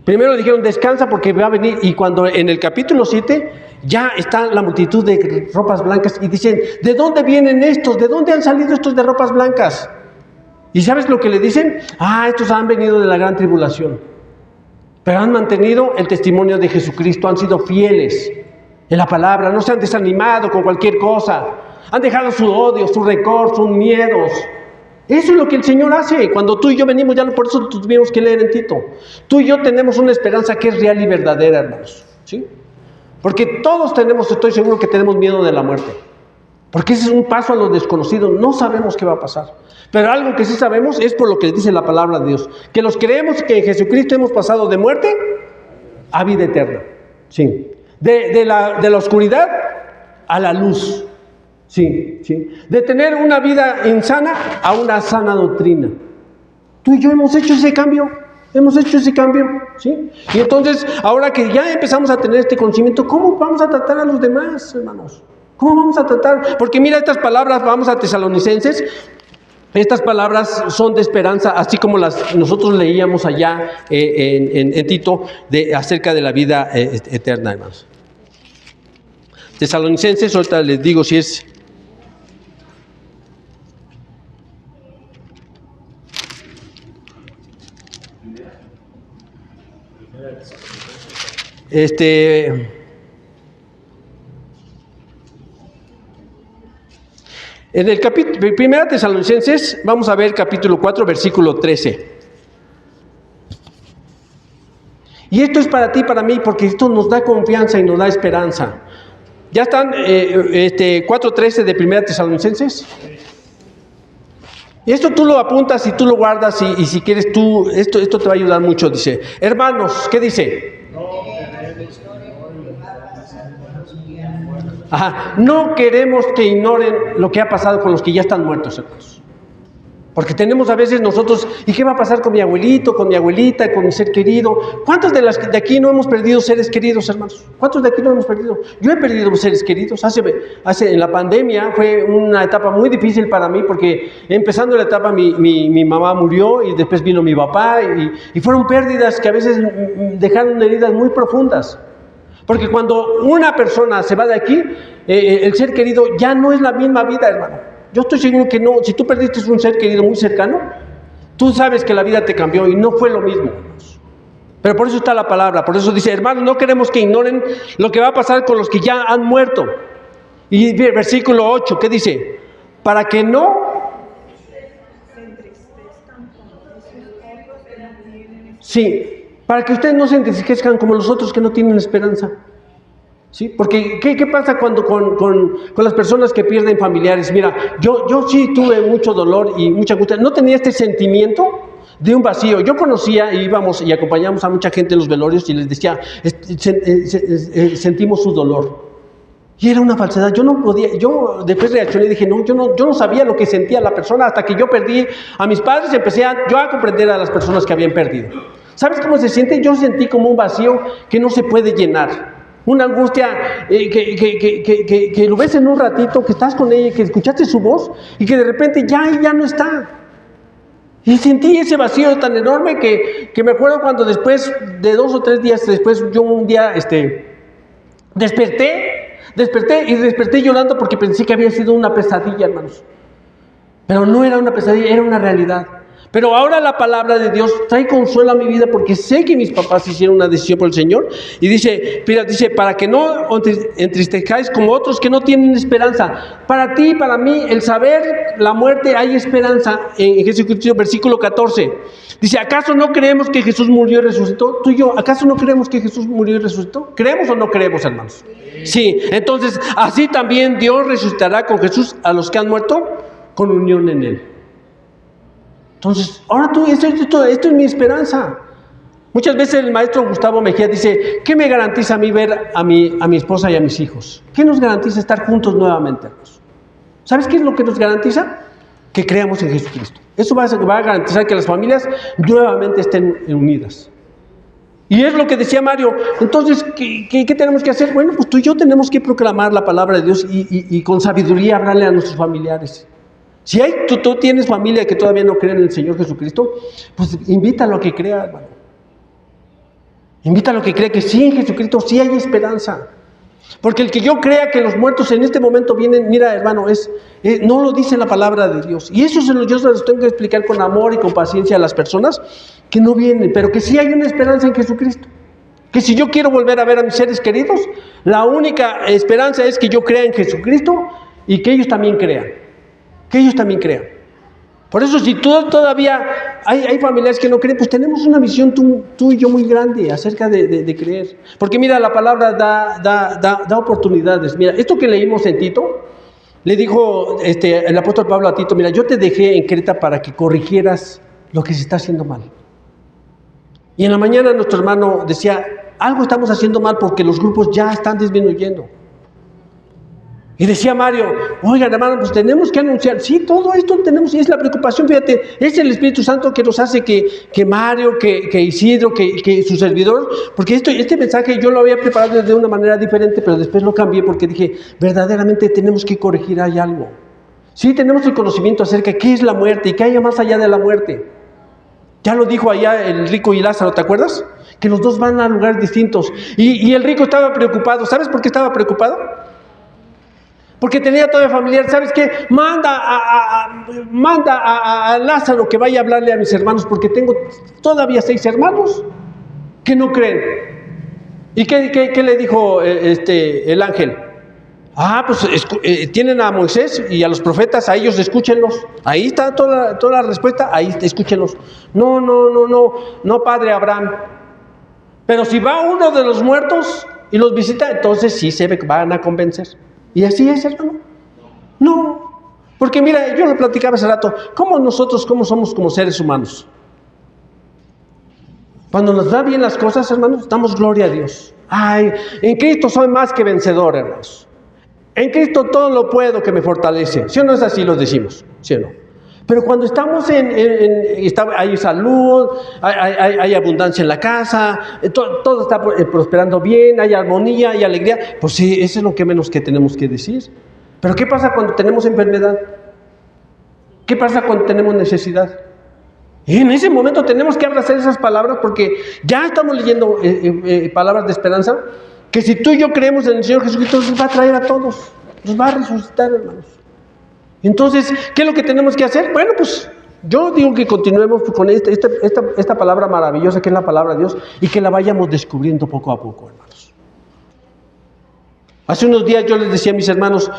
Primero dijeron, descansa porque va a venir, y cuando en el capítulo 7 ya está la multitud de ropas blancas, y dicen, ¿de dónde vienen estos? ¿De dónde han salido estos de ropas blancas? ¿Y sabes lo que le dicen? Estos han venido de la gran tribulación, pero han mantenido el testimonio de Jesucristo, han sido fieles en la palabra, no se han desanimado con cualquier cosa, han dejado su odio, su rencor, sus miedos. Eso es lo que el Señor hace. Cuando tú y yo venimos, ya no, por eso tuvimos que leer en Tito. Tú y yo tenemos una esperanza que es real y verdadera, hermanos, ¿sí? Porque todos tenemos, estoy seguro que tenemos miedo de la muerte, porque ese es un paso a lo desconocido, no sabemos qué va a pasar. Pero algo que sí sabemos es por lo que dice la palabra de Dios, que los creemos que en Jesucristo hemos pasado de muerte a vida eterna, ¿sí? De la oscuridad a la luz, ¿sí? ¿Sí? De tener una vida insana a una sana doctrina. Tú y yo hemos hecho ese cambio, ¿sí? Y entonces, ahora que ya empezamos a tener este conocimiento, ¿cómo vamos a tratar a los demás, hermanos? ¿Cómo vamos a tratar? Porque mira estas palabras, vamos a Tesalonicenses. Estas palabras son de esperanza, así como las nosotros leíamos allá en Tito acerca de la vida eterna, hermanos. Tesalonicenses, ahorita les digo si es... En el capítulo 1 Tesalonicenses, vamos a ver capítulo 4, versículo 13. Y esto es para ti, para mí, porque esto nos da confianza y nos da esperanza. ¿Ya están 4:13 de 1 Tesalonicenses? Y esto tú lo apuntas y tú lo guardas y si quieres tú, esto te va a ayudar mucho. Dice, hermanos, ¿qué dice? No queremos que ignoren lo que ha pasado con los que ya están muertos, hermanos. Porque tenemos a veces nosotros, ¿y qué va a pasar con mi abuelito, con mi abuelita, con mi ser querido? ¿Cuántos de aquí no hemos perdido seres queridos, hermanos? ¿Cuántos de aquí no hemos perdido? Yo he perdido seres queridos. En la pandemia fue una etapa muy difícil para mí, porque empezando la etapa mi mamá murió y después vino mi papá y fueron pérdidas que a veces dejaron heridas muy profundas. Porque cuando una persona se va de aquí, el ser querido ya no es la misma vida, hermano. Yo estoy seguro que no. Si tú perdiste un ser querido muy cercano, tú sabes que la vida te cambió y no fue lo mismo. Pero por eso está la palabra, por eso dice, hermanos, no queremos que ignoren lo que va a pasar con los que ya han muerto. Y versículo 8, ¿qué dice? Para que no se entristezcan como los otros que no tienen. Sí, para que ustedes no se entristezcan como los otros que no tienen esperanza. ¿Sí? Porque ¿qué pasa cuando con las personas que pierden familiares? Mira, yo sí tuve mucho dolor y mucha angustia. No tenía este sentimiento de un vacío. Yo conocía y íbamos y acompañamos a mucha gente en los velorios y les decía, sentimos su dolor. Y era una falsedad. Yo no podía, yo después reaccioné y dije, no, yo no sabía lo que sentía la persona hasta que yo perdí a mis padres y empecé a comprender a las personas que habían perdido. ¿Sabes cómo se siente? Yo sentí como un vacío que no se puede llenar. Una angustia que lo ves en un ratito, que estás con ella, que escuchaste su voz y que de repente ya no está. Y sentí ese vacío tan enorme que me acuerdo cuando después de 2 o 3 días después, yo un día desperté llorando porque pensé que había sido una pesadilla, hermanos. Pero no era una pesadilla, era una realidad. Pero ahora la palabra de Dios trae consuelo a mi vida porque sé que mis papás hicieron una decisión por el Señor. Y dice, mira, dice, para que no entristezcáis como otros que no tienen esperanza. Para ti, para mí, el saber la muerte, hay esperanza en Jesucristo, versículo 14. Dice, ¿acaso no creemos que Jesús murió y resucitó? Tú y yo, ¿acaso no creemos que Jesús murió y resucitó? ¿Creemos o no creemos, hermanos? Sí, entonces, así también Dios resucitará con Jesús a los que han muerto con unión en Él. Entonces, ahora tú, esto es mi esperanza. Muchas veces el maestro Gustavo Mejía dice, ¿qué me garantiza a mí ver a mi esposa y a mis hijos? ¿Qué nos garantiza estar juntos nuevamente, hermanos? ¿Sabes qué es lo que nos garantiza? Que creamos en Jesucristo. Eso va a garantizar que las familias nuevamente estén unidas. Y es lo que decía Mario. Entonces, ¿qué tenemos que hacer? Bueno, pues tú y yo tenemos que proclamar la palabra de Dios y con sabiduría hablarle a nuestros familiares. Si tú tienes familia que todavía no cree en el Señor Jesucristo, pues invítalo a que crea, hermano. Invítalo a que crea que sí en Jesucristo sí hay esperanza. Porque el que yo crea que los muertos en este momento vienen, mira, hermano, no lo dice la palabra de Dios. Y eso yo se los tengo que explicar con amor y con paciencia a las personas que no vienen, pero que sí hay una esperanza en Jesucristo. Que si yo quiero volver a ver a mis seres queridos, la única esperanza es que yo crea en Jesucristo y que ellos también crean. Que ellos también crean. Por eso, si tú todavía hay familiares que no creen, pues tenemos una visión tú y yo muy grande acerca de creer. Porque mira, la palabra da oportunidades. Mira, esto que leímos en Tito, le dijo el apóstol Pablo a Tito, mira, yo te dejé en Creta para que corrigieras lo que se está haciendo mal. Y en la mañana nuestro hermano decía, algo estamos haciendo mal porque los grupos ya están disminuyendo. Y decía Mario, oigan, hermano, pues tenemos que anunciar. Sí, todo esto tenemos, y es la preocupación, fíjate, es el Espíritu Santo que nos hace que Mario, que Isidro, que su servidor, porque este mensaje yo lo había preparado de una manera diferente, pero después lo cambié porque dije, verdaderamente tenemos que corregir, hay algo. Sí, tenemos el conocimiento acerca de qué es la muerte y qué hay más allá de la muerte. Ya lo dijo allá el rico y Lázaro, ¿te acuerdas? Que los dos van a lugares distintos. Y el rico estaba preocupado. ¿Sabes por qué estaba preocupado? Porque tenía todavía familiar. ¿Sabes qué? Manda a Lázaro que vaya a hablarle a mis hermanos, porque tengo todavía 6 hermanos que no creen. ¿Y qué le dijo el ángel? Pues tienen a Moisés y a los profetas, a ellos escúchenlos. Ahí está toda la respuesta, ahí escúchenlos. No, padre Abraham. Pero si va uno de los muertos y los visita, entonces sí se van a convencer. ¿Y así es, hermano? No, porque mira, yo lo platicaba hace rato, ¿cómo somos como seres humanos? Cuando nos da bien las cosas, hermanos, damos gloria a Dios. Ay, en Cristo soy más que vencedor, hermanos. En Cristo todo lo puedo que me fortalece. ¿Sí o no es así? Los decimos, ¿sí o no? Pero cuando estamos hay salud, hay abundancia en la casa, todo está prosperando bien, hay armonía, hay alegría, pues sí, eso es lo que menos que tenemos que decir. Pero ¿qué pasa cuando tenemos enfermedad? ¿Qué pasa cuando tenemos necesidad? Y en ese momento tenemos que abrazar esas palabras, porque ya estamos leyendo palabras de esperanza, que si tú y yo creemos en el Señor Jesucristo, nos va a traer a todos, nos va a resucitar, hermanos. Entonces, ¿qué es lo que tenemos que hacer? Bueno, pues yo digo que continuemos con esta palabra maravillosa que es la palabra de Dios y que la vayamos descubriendo poco a poco, hermanos. Hace unos días yo les decía a mis hermanos,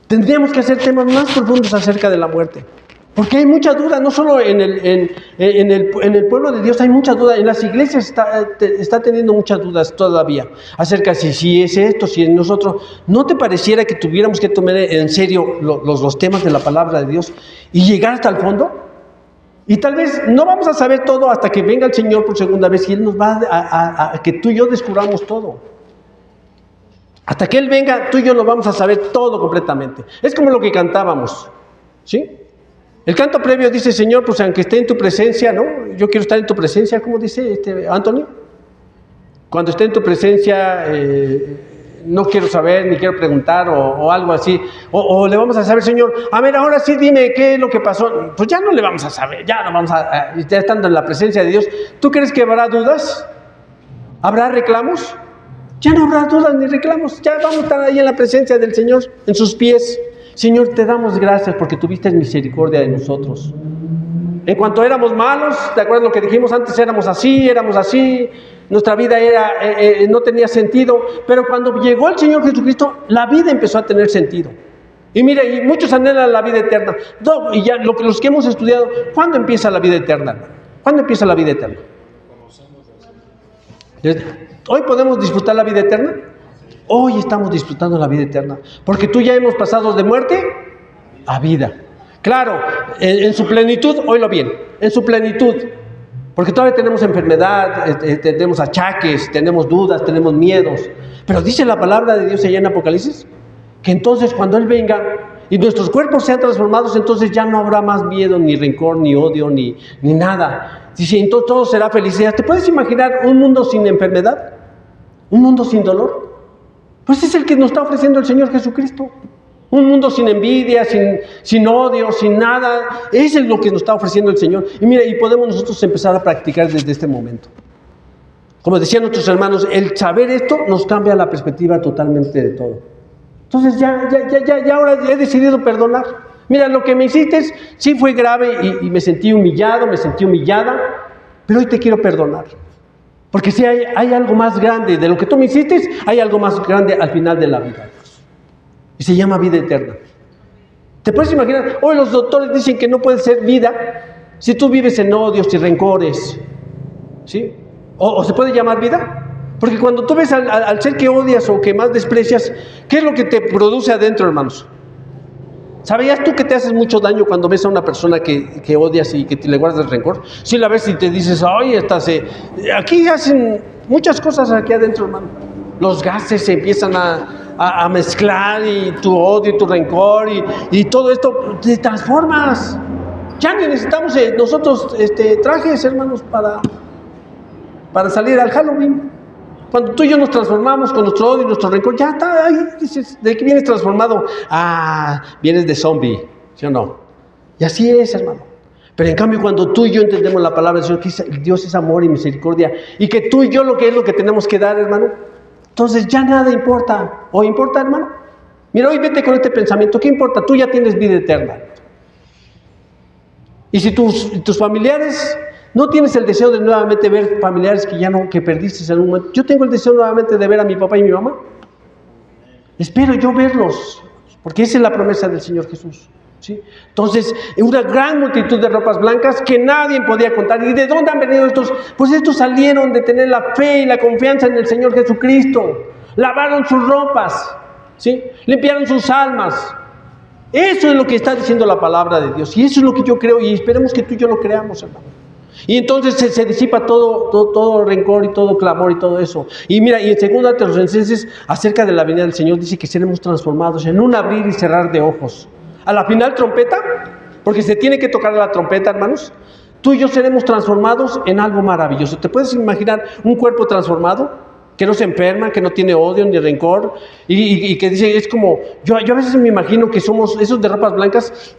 tendríamos que hacer temas más profundos acerca de la muerte. Porque hay mucha duda, no solo en el pueblo de Dios hay mucha duda, en las iglesias está teniendo muchas dudas todavía acerca de si es esto, si es nosotros. ¿No te pareciera que tuviéramos que tomar en serio los temas de la palabra de Dios y llegar hasta el fondo? Y tal vez no vamos a saber todo hasta que venga el Señor por segunda vez y Él nos va a que tú y yo descubramos todo. Hasta que Él venga, tú y yo lo vamos a saber todo completamente. Es como lo que cantábamos, ¿sí? El canto previo dice, Señor, pues aunque esté en tu presencia, ¿no? Yo quiero estar en tu presencia, ¿cómo dice Anthony? Cuando esté en tu presencia, no quiero saber, ni quiero preguntar, o algo así. O le vamos a saber, Señor, a ver, ahora sí dime qué es lo que pasó. Pues ya no le vamos a saber, ya estando en la presencia de Dios. ¿Tú crees que habrá dudas? ¿Habrá reclamos? Ya no habrá dudas ni reclamos, ya vamos a estar ahí en la presencia del Señor, en sus pies. Señor, te damos gracias porque tuviste misericordia de nosotros. En cuanto éramos malos, ¿te acuerdas lo que dijimos antes? Éramos así, nuestra vida no tenía sentido, pero cuando llegó el Señor Jesucristo, la vida empezó a tener sentido. Y mire, y muchos anhelan la vida eterna. No, y ya los que hemos estudiado, ¿cuándo empieza la vida eterna? ¿Cuándo empieza la vida eterna? ¿Hoy podemos disfrutar la vida eterna? Hoy estamos disfrutando la vida eterna, porque tú ya hemos pasado de muerte a vida. Claro, en su plenitud, oílo bien, en su plenitud, porque todavía tenemos enfermedad, tenemos achaques, tenemos dudas, tenemos miedos, pero dice la palabra de Dios allá en Apocalipsis, que entonces cuando Él venga y nuestros cuerpos sean transformados, entonces ya no habrá más miedo, ni rencor, ni odio, ni nada. Dice, entonces todo será felicidad. ¿Te puedes imaginar un mundo sin enfermedad? ¿Un mundo sin dolor? Pues es el que nos está ofreciendo el Señor Jesucristo. Un mundo sin envidia, sin odio, sin nada. Eso es lo que nos está ofreciendo el Señor. Y mira, y podemos nosotros empezar a practicar desde este momento. Como decían nuestros hermanos, el saber esto nos cambia la perspectiva totalmente de todo. Entonces ya ahora he decidido perdonar. Mira, lo que me hiciste sí fue grave y me sentí humillado, me sentí humillada, pero hoy te quiero perdonar. Porque si hay algo más grande de lo que tú me hiciste, hay algo más grande al final de la vida. Y se llama vida eterna. ¿Te puedes imaginar? Hoy los doctores dicen que no puede ser vida si tú vives en odios y rencores. ¿Sí? ¿O se puede llamar vida? Porque cuando tú ves al ser que odias o que más desprecias, ¿qué es lo que te produce adentro, hermanos? ¿Sabías tú que te haces mucho daño cuando ves a una persona que odias y que le guardas rencor? Si la ves y te dices, ay, aquí hacen muchas cosas aquí adentro, hermano. Los gases se empiezan a mezclar y tu odio y tu rencor y todo esto, te transformas. Ya ni necesitamos nosotros trajes, hermanos, para salir al Halloween. Cuando tú y yo nos transformamos con nuestro odio y nuestro rencor, ya está ahí, dices, ¿de qué vienes transformado? Ah, vienes de zombie, ¿sí o no? Y así es, hermano. Pero en cambio, cuando tú y yo entendemos la palabra del Señor, que Dios es amor y misericordia, y que tú y yo lo que tenemos que dar, hermano, entonces ya nada importa. ¿O importa, hermano? Mira, hoy vete con este pensamiento, ¿qué importa? Tú ya tienes vida eterna. Y si tus familiares... ¿No tienes el deseo de nuevamente ver familiares que perdiste en algún momento? Yo tengo el deseo nuevamente de ver a mi papá y mi mamá. Espero yo verlos, porque esa es la promesa del Señor Jesús. ¿Sí? Entonces, una gran multitud de ropas blancas que nadie podía contar. ¿Y de dónde han venido estos? Pues estos salieron de tener la fe y la confianza en el Señor Jesucristo. Lavaron sus ropas, ¿sí? Limpiaron sus almas. Eso es lo que está diciendo la palabra de Dios. Y eso es lo que yo creo y esperemos que tú y yo lo creamos, hermano. Y entonces se disipa todo rencor y todo clamor y todo eso. Y mira, y en 2 Tesalonicenses, acerca de la venida del Señor, dice que seremos transformados en un abrir y cerrar de ojos. A la final trompeta, porque se tiene que tocar la trompeta, hermanos, tú y yo seremos transformados en algo maravilloso. ¿Te puedes imaginar un cuerpo transformado? Que no se enferma, que no tiene odio ni rencor, y que dice, es como, yo a veces me imagino que somos, esos de ropas blancas,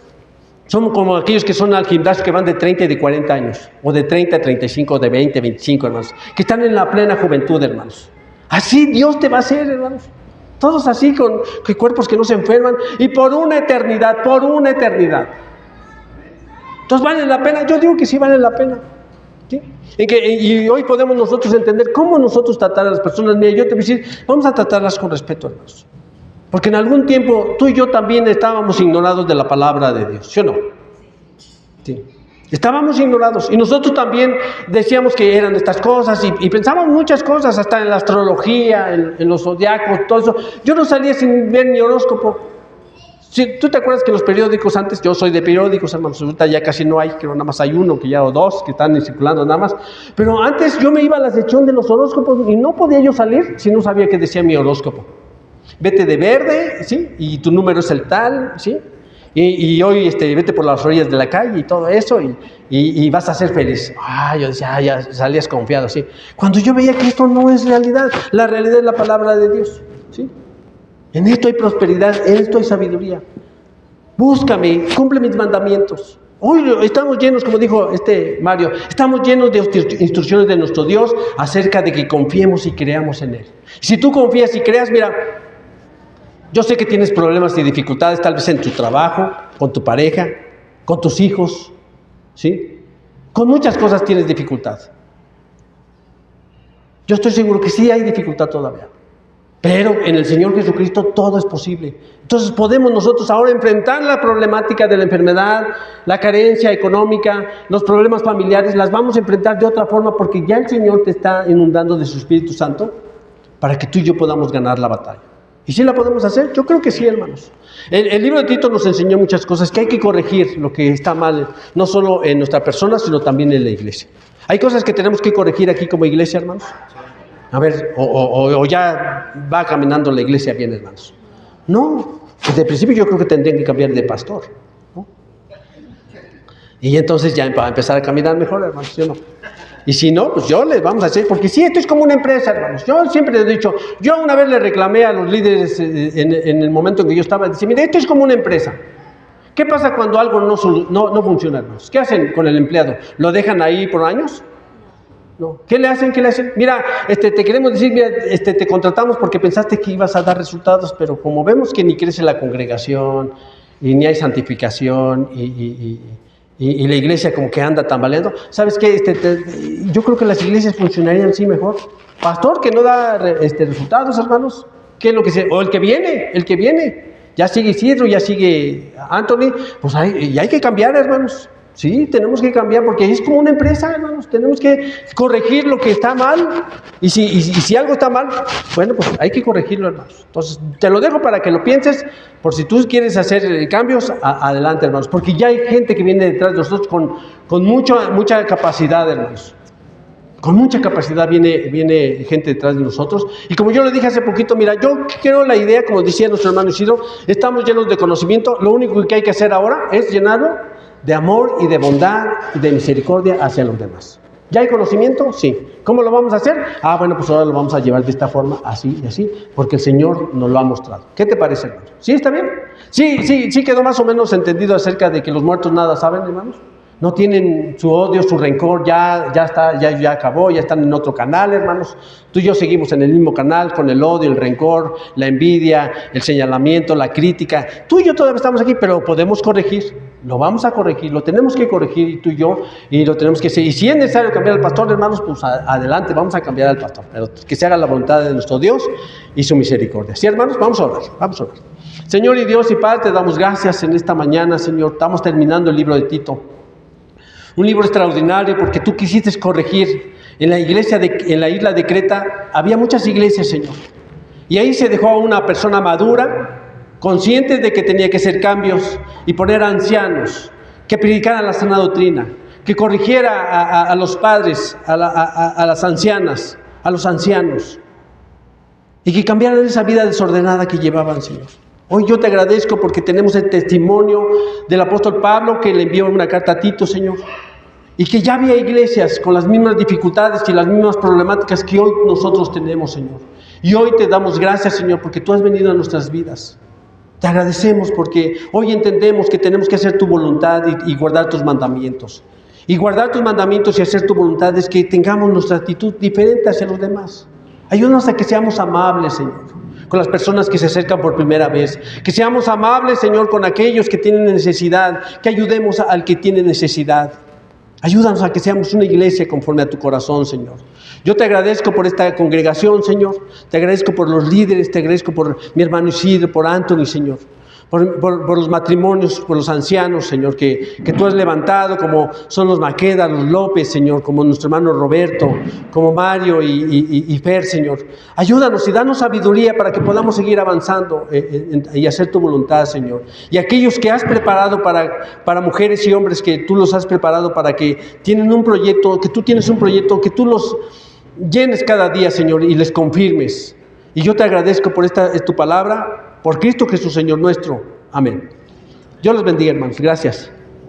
somos como aquellos que son al gimnasio que van de 30 y de 40 años, o de 30 a 35, de 20, 25, hermanos, que están en la plena juventud, hermanos. Así Dios te va a hacer, hermanos. Todos así, con cuerpos que no se enferman, y por una eternidad. Entonces, ¿vale la pena? Yo digo que sí vale la pena. ¿Sí? Y hoy podemos nosotros entender cómo nosotros tratar a las personas. Mira, yo te voy a decir, vamos a tratarlas con respeto, hermanos. Porque en algún tiempo tú y yo también estábamos ignorados de la palabra de Dios, ¿sí o no? Sí. Estábamos ignorados y nosotros también decíamos que eran estas cosas y pensábamos muchas cosas, hasta en la astrología, en los zodiacos, todo eso. Yo no salía sin ver mi horóscopo. Sí, ¿tú te acuerdas que los periódicos antes, yo soy de periódicos, hermanos, ahorita ya casi no hay, creo nada más hay uno, que ya o dos que están circulando nada más, pero antes yo me iba a la sección de los horóscopos y no podía yo salir si no sabía qué decía mi horóscopo. Vete de verde, ¿sí? Y tu número es el tal, ¿sí? Y hoy vete por las orillas de la calle y todo eso y vas a ser feliz. Yo decía, ya salías confiado, ¿sí? Cuando yo veía que esto no es realidad, la realidad es la palabra de Dios, ¿sí? En esto hay prosperidad, en esto hay sabiduría. Búscame, cumple mis mandamientos. Hoy estamos llenos, como dijo Mario, estamos llenos de instrucciones de nuestro Dios acerca de que confiemos y creamos en Él. Si tú confías y creas, mira, yo sé que tienes problemas y dificultades tal vez en tu trabajo, con tu pareja, con tus hijos, ¿sí? Con muchas cosas tienes dificultad. Yo estoy seguro que sí hay dificultad todavía. Pero en el Señor Jesucristo todo es posible. Entonces podemos nosotros ahora enfrentar la problemática de la enfermedad, la carencia económica, los problemas familiares, las vamos a enfrentar de otra forma porque ya el Señor te está inundando de su Espíritu Santo para que tú y yo podamos ganar la batalla. ¿Y si la podemos hacer? Yo creo que sí, hermanos. El libro de Tito nos enseñó muchas cosas, que hay que corregir lo que está mal, no solo en nuestra persona, sino también en la iglesia. Hay cosas que tenemos que corregir aquí como iglesia, hermanos. A ver, o ya va caminando la iglesia bien, hermanos. No, desde el principio yo creo que tendrían que cambiar de pastor, ¿no? Y entonces ya va a empezar a caminar mejor, hermanos, ¿sí o no? Y si no, pues yo les vamos a hacer, porque sí, esto es como una empresa, hermanos. Yo siempre les he dicho, yo una vez le reclamé a los líderes en el momento en que yo estaba, dice, mire, esto es como una empresa. ¿Qué pasa cuando algo no funciona, hermanos? ¿Qué hacen con el empleado? ¿Lo dejan ahí por años? No. ¿Qué le hacen? ¿Qué le hacen? Mira, te queremos decir, mira, te contratamos porque pensaste que ibas a dar resultados, pero como vemos que ni crece la congregación, y ni hay santificación, y la iglesia como que anda tambaleando, ¿sabes qué? Yo creo que las iglesias funcionarían sí mejor. Pastor que no da resultados, hermanos, ¿qué es lo que o el que viene, ya sigue Isidro, ya sigue Anthony, pues hay que cambiar, hermanos. Sí, tenemos que cambiar porque es como una empresa, hermanos. Tenemos que corregir lo que está mal. Y si algo está mal, bueno, pues hay que corregirlo, hermanos. Entonces, te lo dejo para que lo pienses. Por si tú quieres hacer cambios, adelante, hermanos. Porque ya hay gente que viene detrás de nosotros con mucha capacidad, hermanos. Con mucha capacidad viene gente detrás de nosotros. Y como yo le dije hace poquito, mira, yo creo la idea, como decía nuestro hermano Isidro, estamos llenos de conocimiento. Lo único que hay que hacer ahora es llenarlo de amor y de bondad y de misericordia hacia los demás. ¿Ya hay conocimiento? Sí. ¿Cómo lo vamos a hacer? Bueno, pues ahora lo vamos a llevar de esta forma, así y así, porque el Señor nos lo ha mostrado. ¿Qué te parece, hermano? ¿Sí está bien? Sí quedó más o menos entendido acerca de que los muertos nada saben, hermanos. No tienen su odio, su rencor, ya acabó, ya están en otro canal, hermanos. Tú y yo seguimos en el mismo canal con el odio, el rencor, la envidia, el señalamiento, la crítica. Tú y yo todavía estamos aquí, pero podemos corregir. Lo vamos a corregir, lo tenemos que corregir tú y yo, y lo tenemos que hacer. Y si es necesario cambiar al pastor, hermanos, pues adelante, vamos a cambiar al pastor. Pero que se haga la voluntad de nuestro Dios y su misericordia. ¿Sí, hermanos? Vamos a orar. Señor y Dios y Padre, te damos gracias en esta mañana, Señor. Estamos terminando el libro de Tito. Un libro extraordinario porque tú quisiste corregir. En la isla de Creta había muchas iglesias, Señor. Y ahí se dejó a una persona madura, consciente de que tenía que hacer cambios y poner ancianos que predicaran la sana doctrina, que corrigiera a los padres, a las ancianas, a los ancianos, y que cambiaran esa vida desordenada que llevaban, Señor. Hoy yo te agradezco porque tenemos el testimonio del apóstol Pablo que le envió una carta a Tito, Señor, y que ya había iglesias con las mismas dificultades y las mismas problemáticas que hoy nosotros tenemos, Señor. Y hoy te damos gracias, Señor, porque tú has venido a nuestras vidas. Te agradecemos porque hoy entendemos que tenemos que hacer tu voluntad y guardar tus mandamientos. Y guardar tus mandamientos y hacer tu voluntad es que tengamos nuestra actitud diferente hacia los demás. Ayúdanos a que seamos amables, Señor, con las personas que se acercan por primera vez. Que seamos amables, Señor, con aquellos que tienen necesidad. Que ayudemos al que tiene necesidad. Ayúdanos a que seamos una iglesia conforme a tu corazón, Señor. Yo te agradezco por esta congregación, Señor. Te agradezco por los líderes, te agradezco por mi hermano Isidro, por Anthony, Señor. Por los matrimonios, por los ancianos, Señor, que tú has levantado, como son los Maqueda, los López, Señor, como nuestro hermano Roberto, como Mario y Fer, Señor. Ayúdanos y danos sabiduría para que podamos seguir avanzando y hacer tu voluntad, Señor. Y aquellos que has preparado para mujeres y hombres, que tú los has preparado para que tienen un proyecto, que tú tienes un proyecto, que tú los llenes cada día, Señor, y les confirmes. Y yo te agradezco por tu palabra, por Cristo Jesús, Señor nuestro. Amén. Dios los bendiga, hermanos. Gracias.